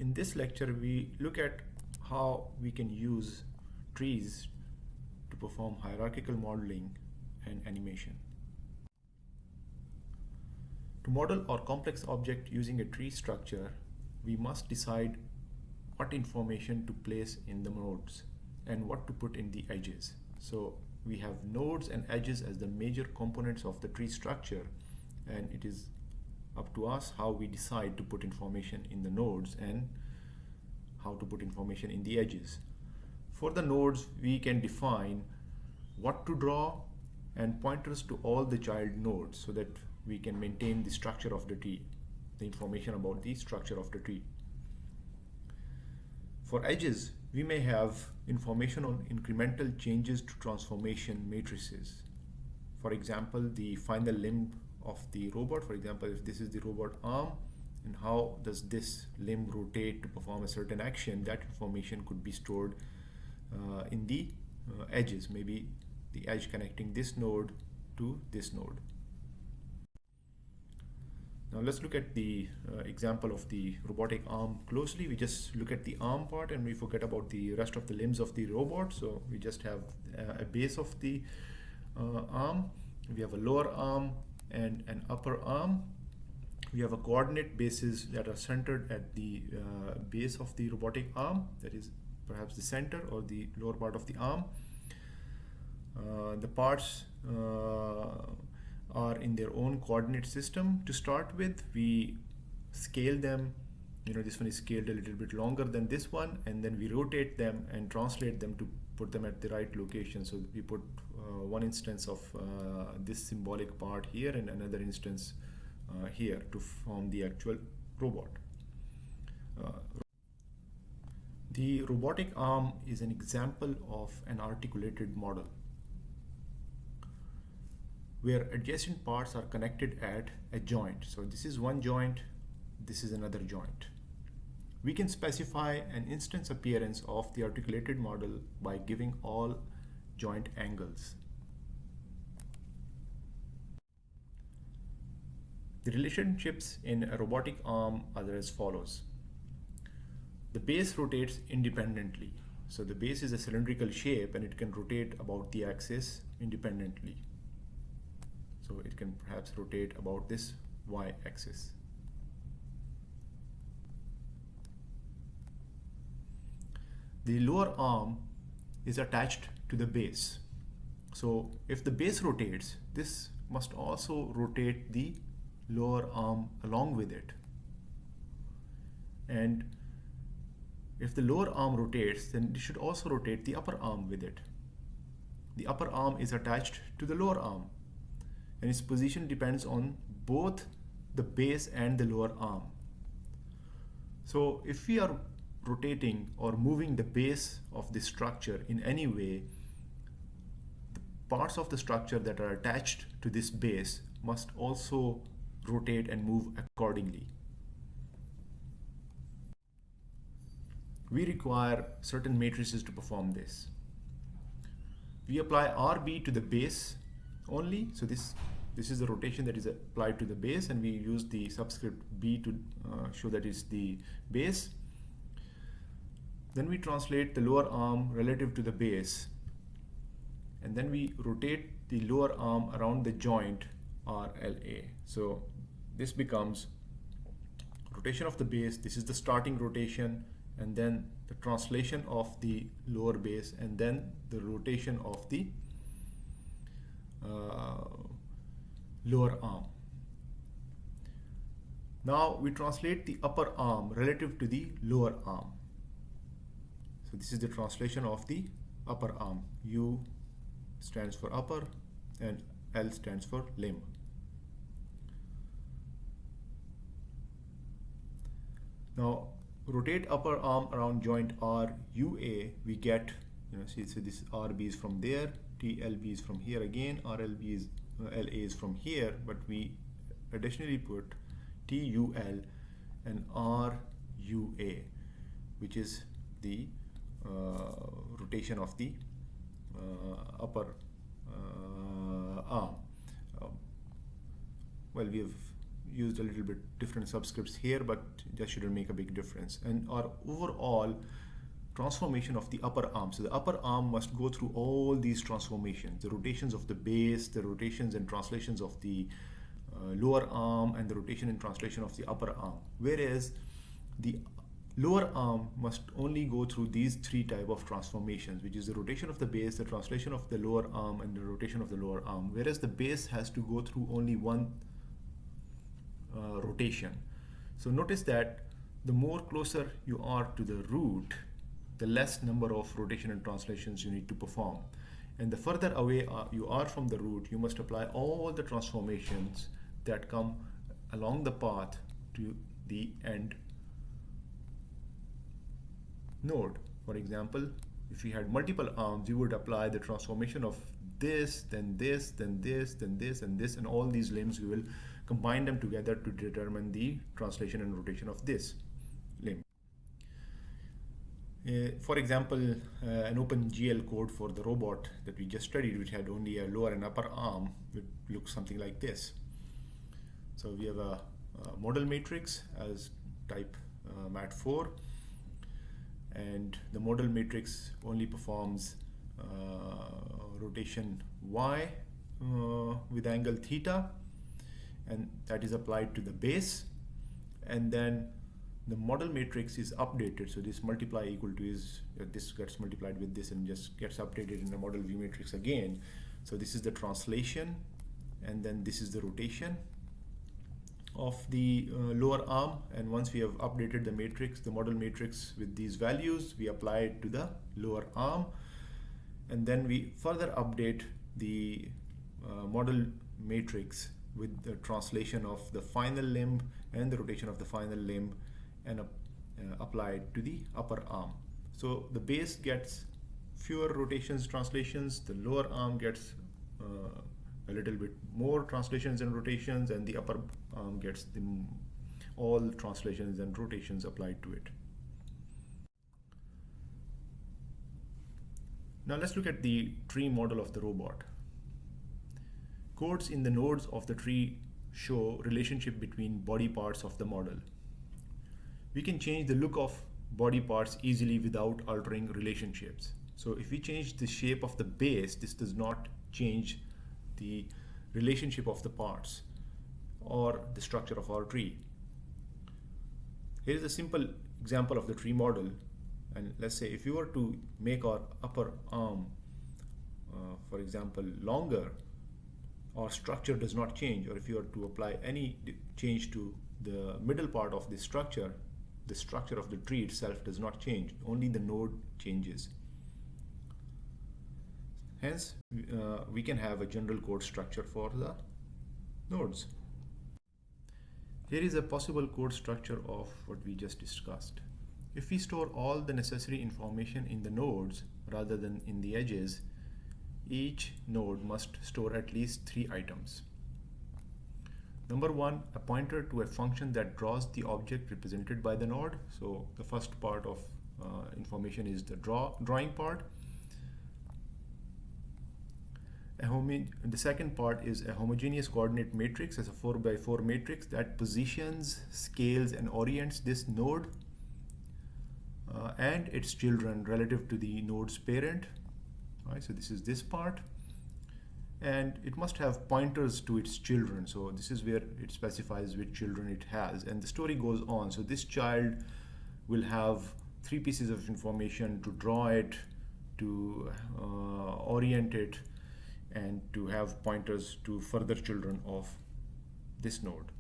In this lecture, we look at how we can use trees to perform hierarchical modeling and animation. To model our complex object using a tree structure, we must decide what information to place in the nodes and what to put in the edges. So we have nodes and edges as the major components of the tree structure, and it is up to us how we decide to put information in the nodes and how to put information in the edges. For the nodes, we can define what to draw and pointers to all the child nodes so that we can maintain the structure of the tree, the information about the structure of the tree. For edges, we may have information on incremental changes to transformation matrices. For example, the final limb of the robot. For example, if this is the robot arm, and how does this limb rotate to perform a certain action, that information could be stored in the edges, maybe the edge connecting this node to this node. Now let's look at the example of the robotic arm closely. We just look at the arm part and we forget about the rest of the limbs of the robot. So we just have a base of the arm. We have a lower arm and an upper arm. We have a coordinate bases that are centered at the base of the robotic arm, that is perhaps the center or the lower part of the arm. The parts are in their own coordinate system. To start with, we scale them. This one is scaled a little bit longer than this one, and then we rotate them and translate them to put them at the right location. So we put one instance of this symbolic part here and another instance here to form the actual robot. The robotic arm is an example of an articulated model where adjacent parts are connected at a joint. So this is one joint, this is another joint. We can specify an instance appearance of the articulated model by giving all joint angles. The relationships in a robotic arm are as follows. The base rotates independently. So the base is a cylindrical shape and it can rotate about the axis independently. So it can perhaps rotate about this y-axis. The lower arm is attached to the base. So if the base rotates, this must also rotate the lower arm along with it. And if the lower arm rotates, then it should also rotate the upper arm with it. The upper arm is attached to the lower arm, and its position depends on both the base and the lower arm. So if we are rotating or moving the base of the structure in any way, the parts of the structure that are attached to this base must also rotate and move accordingly. We require certain matrices to perform this. We apply RB to the base only. So this is the rotation that is applied to the base, and we use the subscript B to show that it's the base. Then we translate the lower arm relative to the base, and then we rotate the lower arm around the joint RLA. So this becomes rotation of the base. This is the starting rotation, and then the translation of the lower base, and then the rotation of the lower arm. Now we translate the upper arm relative to the lower arm. So this is the translation of the upper arm. U stands for upper and L stands for limb. Now rotate upper arm around joint RUA, we get, so this RB is from there, TLB is from here again, RLB is LA is from here, but we additionally put TUL and RUA, which is the rotation of the upper arm. Well, we have used a little bit different subscripts here, but that shouldn't make a big difference. And our overall transformation of the upper arm. So the upper arm must go through all these transformations, the rotations of the base, the rotations and translations of the lower arm, and the rotation and translation of the upper arm. Whereas the lower arm must only go through these three type of transformations, which is the rotation of the base, the translation of the lower arm, and the rotation of the lower arm. Whereas the base has to go through only one rotation. So notice that the more closer you are to the root, the less number of rotation and translations you need to perform. And the further away you are from the root, you must apply all the transformations that come along the path to the end node. For example, if you had multiple arms, you would apply the transformation of this, then this, then this, then this, and this, and all these limbs. We will combine them together to determine the translation and rotation of this limb. For example, an OpenGL code for the robot that we just studied, which had only a lower and upper arm, would look something like this. So we have a model matrix as type mat4, and the model matrix only performs rotation y with angle theta, and that is applied to the base. And then the model matrix is updated, so this multiply equal to is this gets multiplied with this and just gets updated in the model V matrix again. So this is the translation, and then this is the rotation of the lower arm. And once we have updated the matrix, the model matrix with these values, we apply it to the lower arm, and then we further update the model matrix with the translation of the final limb and the rotation of the final limb, and applied to the upper arm. So the base gets fewer rotations, translations, the lower arm gets a little bit more translations and rotations, and the upper arm gets all translations and rotations applied to it. Now let's look at the tree model of the robot. Codes in the nodes of the tree show relationship between body parts of the model. We can change the look of body parts easily without altering relationships. So if we change the shape of the base, this does not change the relationship of the parts or the structure of our tree. Here is a simple example of the tree model. And let's say if you were to make our upper arm, for example, longer, our structure does not change. Or if you are to apply any change to the middle part of this structure, the structure of the tree itself does not change, only the node changes. Hence, we can have a general code structure for the nodes. Here is a possible code structure of what we just discussed. If we store all the necessary information in the nodes rather than in the edges, each node must store at least 3 items. Number 1, a pointer to a function that draws the object represented by the node. So the first part of information is the drawing part. The second part is a homogeneous coordinate matrix as a 4x4 matrix that positions, scales, and orients this node and its children relative to the node's parent. Right, so this is this part. And it must have pointers to its children. So this is where it specifies which children it has. And the story goes on. So this child will have 3 pieces of information: to draw it, to orient it, and to have pointers to further children of this node.